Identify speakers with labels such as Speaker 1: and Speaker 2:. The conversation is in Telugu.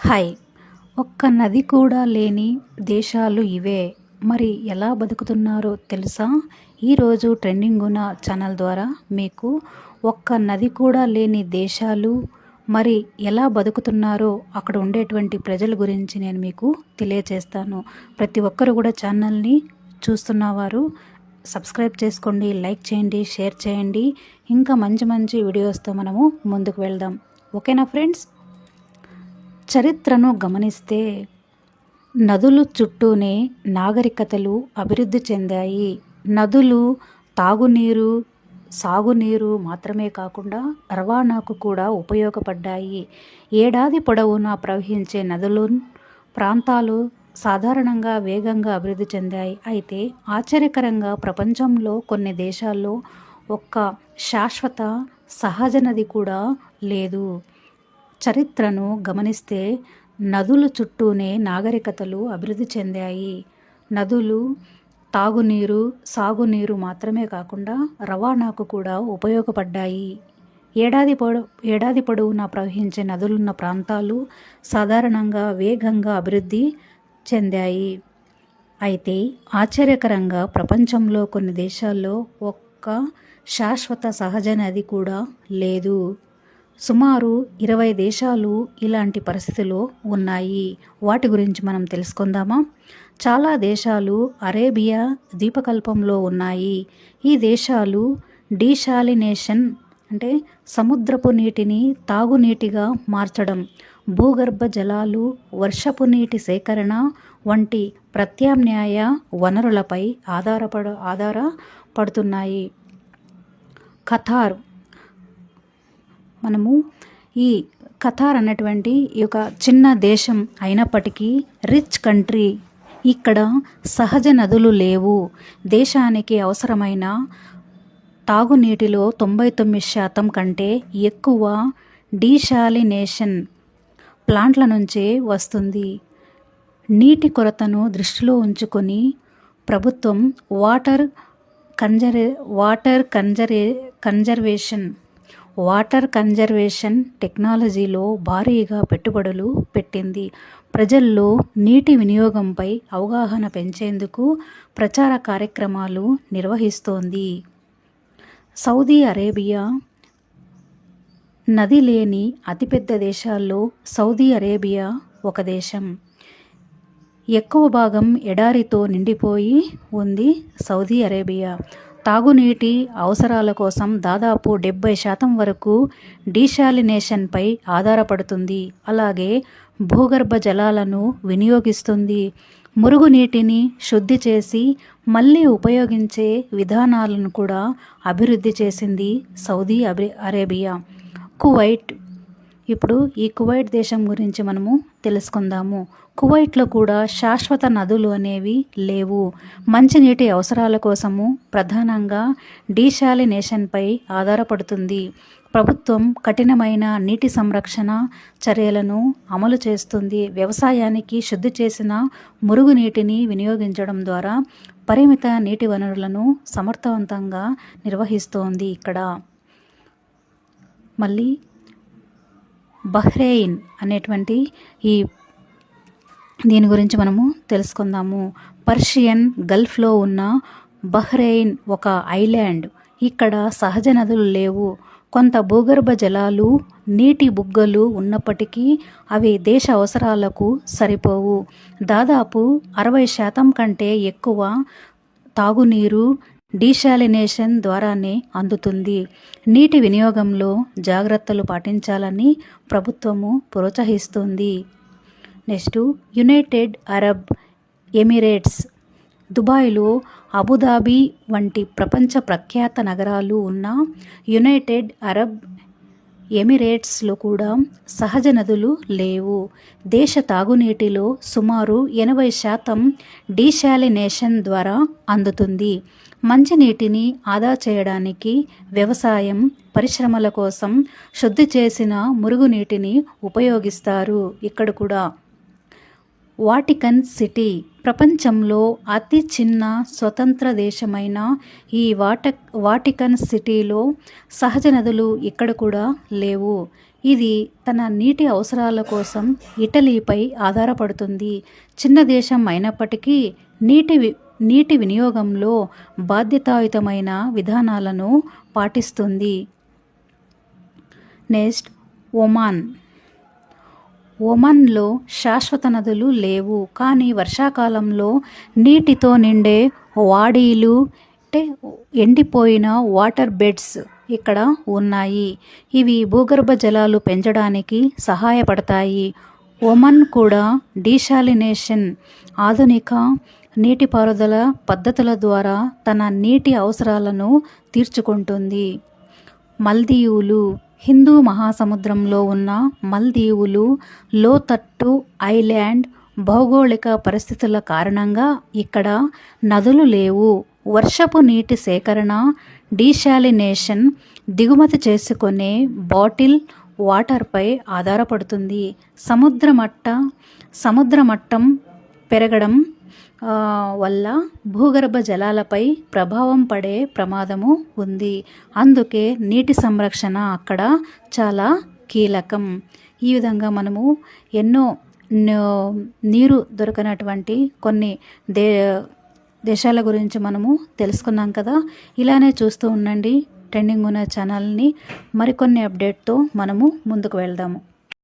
Speaker 1: హాయ్! ఒక్క నది కూడా లేని దేశాలు ఇవే. మరి ఎలా బతుకుతున్నారో తెలుసా? ఈరోజు ట్రెండింగున్న ఛానల్ ద్వారా మీకు ఒక్క నది కూడా లేని దేశాలు, మరి ఎలా బతుకుతున్నారో అక్కడ ఉండేటువంటి ప్రజల గురించి నేను మీకు తెలియచేస్తాను. ప్రతి ఒక్కరు కూడా ఛానల్ని చూస్తున్నవారు సబ్స్క్రైబ్ చేసుకోండి, లైక్ చేయండి, షేర్ చేయండి. ఇంకా మంచి మంచి వీడియోస్తో మనము ముందుకు వెళ్దాం. ఓకేనా ఫ్రెండ్స్? చరిత్రను గమనిస్తే నదులు చుట్టూనే నాగరికతలు అభివృద్ధి చెందాయి. నదులు తాగునీరు, సాగునీరు మాత్రమే కాకుండా రవాణాకు కూడా ఉపయోగపడ్డాయి. ఏడాది పొడవునా ప్రవహించే నదులు ప్రాంతాలు సాధారణంగా వేగంగా అభివృద్ధి చెందాయి. అయితే ఆశ్చర్యకరంగా ప్రపంచంలో కొన్ని దేశాల్లో ఒక్క శాశ్వత సహజ నది కూడా లేదు. చరిత్రను గమనిస్తే నదుల చుట్టూనే నాగరికతలు అభివృద్ధి చెందాయి. నదులు తాగునీరు, సాగునీరు మాత్రమే కాకుండా రవాణాకు కూడా ఉపయోగపడ్డాయి. ఏడాది పొడవునా ప్రవహించే నదులున్న ప్రాంతాలు సాధారణంగా వేగంగా అభివృద్ధి చెందాయి. అయితే ఆశ్చర్యకరంగా ప్రపంచంలో కొన్ని దేశాల్లో ఒక్క శాశ్వత సహజ నది కూడా లేదు. సుమారు 20 దేశాలు ఇలాంటి పరిస్థితిలో ఉన్నాయి. వాటి గురించి మనం తెలుసుకుందామా? చాలా దేశాలు అరేబియా ద్వీపకల్పంలో ఉన్నాయి. ఈ దేశాలు డీశాలినేషన్ అంటే సముద్రపు నీటిని తాగునీటిగా మార్చడం, భూగర్భ జలాలు, వర్షపు నీటి సేకరణ వంటి ప్రత్యామ్నాయ వనరులపై ఆధారపడుతున్నాయి. ఖతార్, మనము ఈ ఖతార్ అన్నటువంటి ఈ యొక్క చిన్న దేశం అయినప్పటికీ రిచ్ కంట్రీ. ఇక్కడ సహజ నదులు లేవు. దేశానికి అవసరమైన తాగునీటిలో 99% కంటే ఎక్కువ డీశాలినేషన్ ప్లాంట్ల నుంచే వస్తుంది. నీటి కొరతను దృష్టిలో ఉంచుకొని ప్రభుత్వం వాటర్ కన్జర్వేషన్ టెక్నాలజీలో భారీగా పెట్టుబడులు పెట్టింది. ప్రజల్లో నీటి వినియోగంపై అవగాహన పెంచేందుకు ప్రచార కార్యక్రమాలు నిర్వహిస్తోంది. సౌదీ అరేబియా నది లేని అతిపెద్ద దేశాల్లో సౌదీ అరేబియా ఒక దేశం. ఎక్కువ భాగం ఎడారితో నిండిపోయి ఉంది సౌదీ అరేబియా. తాగునీటి అవసరాల కోసం దాదాపు 70% వరకు డీశాలినేషన్పై ఆధారపడుతుంది. అలాగే భూగర్భ జలాలను వినియోగిస్తుంది. మురుగునీటిని శుద్ధి చేసి మళ్ళీ ఉపయోగించే విధానాలను కూడా అభివృద్ధి చేసింది సౌదీ అరేబియా. కువైట్, ఇప్పుడు ఈ కువైట్ దేశం గురించి మనము తెలుసుకుందాము. కువైట్లో కూడా శాశ్వత నదులు అనేవి లేవు. మంచినీటి అవసరాల కోసము ప్రధానంగా డీశాలినేషన్పై ఆధారపడుతుంది. ప్రభుత్వం కఠినమైన నీటి సంరక్షణ చర్యలను అమలు చేస్తుంది. వ్యవసాయానికి శుద్ధి చేసిన మురుగునీటిని వినియోగించడం ద్వారా పరిమిత నీటి వనరులను సమర్థవంతంగా నిర్వహిస్తోంది ఇక్కడ. మళ్ళీ బహ్రెయిన్ అనేటువంటి దీని గురించి మనము తెలుసుకుందాము. పర్షియన్ గల్ఫ్లో ఉన్న బహ్రెయిన్ ఒక ఐలాండ్. ఇక్కడ సహజ నదులు లేవు. కొంత భూగర్భ జలాలు, నీటి బుగ్గలు ఉన్నప్పటికీ అవి దేశ అవసరాలకు సరిపోవు. దాదాపు 60% కంటే ఎక్కువ తాగునీరు డీశాలినేషన్ ద్వారానే అందుతుంది. నీటి వినియోగంలో జాగ్రత్తలు పాటించాలని ప్రభుత్వము ప్రోత్సహిస్తుంది. Next, United Arab Emirates. దుబాయ్లో అబుదాబి వంటి ప్రపంచ ప్రఖ్యాత నగరాలు ఉన్న యునైటెడ్ అరబ్ ఎమిరేట్స్లో కూడా సహజ నదులు లేవు. దేశ తాగునీటిలో సుమారు 80% డీశాలినేషన్ ద్వారా అందుతుంది. మంచినీటిని ఆదా చేయడానికి వ్యవసాయం, పరిశ్రమల కోసం శుద్ధి చేసిన మురుగునీటిని ఉపయోగిస్తారు. ఇక్కడ కూడా వాటికన్ సిటీ, ప్రపంచంలో అతి చిన్న స్వతంత్ర దేశమైన ఈ వాటికన్ సిటీలో సహజ నదులు ఇక్కడ కూడా లేవు. ఇది తన నీటి అవసరాల కోసం ఇటలీపై ఆధారపడుతుంది. చిన్న దేశం అయినప్పటికీ నీటి వినియోగంలో బాధ్యతాయుతమైన విధానాలను పాటిస్తుంది. Next Oman. ఒమన్లో శాశ్వత నదులు లేవు, కానీ వర్షాకాలంలో నీటితో నిండే వాడీలు అంటే ఎండిపోయిన వాటర్ బెడ్స్ ఇక్కడ ఉన్నాయి. ఇవి భూగర్భ జలాలు పెంచడానికి సహాయపడతాయి. ఒమన్ కూడా డీశాలినేషన్ ఆధునిక నీటిపారుదల పద్ధతుల ద్వారా తన నీటి అవసరాలను తీర్చుకుంటుంది. మల్దీవులు. హిందూ మహాసముద్రంలో ఉన్న మల్దీవులు లోతట్టు ఐలాండ్. భౌగోళిక పరిస్థితుల కారణంగా ఇక్కడ నదులు లేవు. వర్షపు నీటి సేకరణ, డీశాలినేషన్, దిగుమతి చేసుకునే బాటిల్ వాటర్పై ఆధారపడుతుంది. సముద్ర మట్టం పెరగడం వల్ల భూగర్భ జలాలపై ప్రభావం పడే ప్రమాదము ఉంది. అందుకే నీటి సంరక్షణ అక్కడ చాలా కీలకం. ఈ విధంగా మనము ఎన్నో నీరు దొరకనటువంటి కొన్ని దేశాల గురించి మనము తెలుసుకున్నాం కదా. ఇలానే చూస్తూ ఉండండి ట్రెండింగ్ ఉన్న ఛానల్ని. మరికొన్ని అప్డేట్తో మనము ముందుకు వెళ్దాము.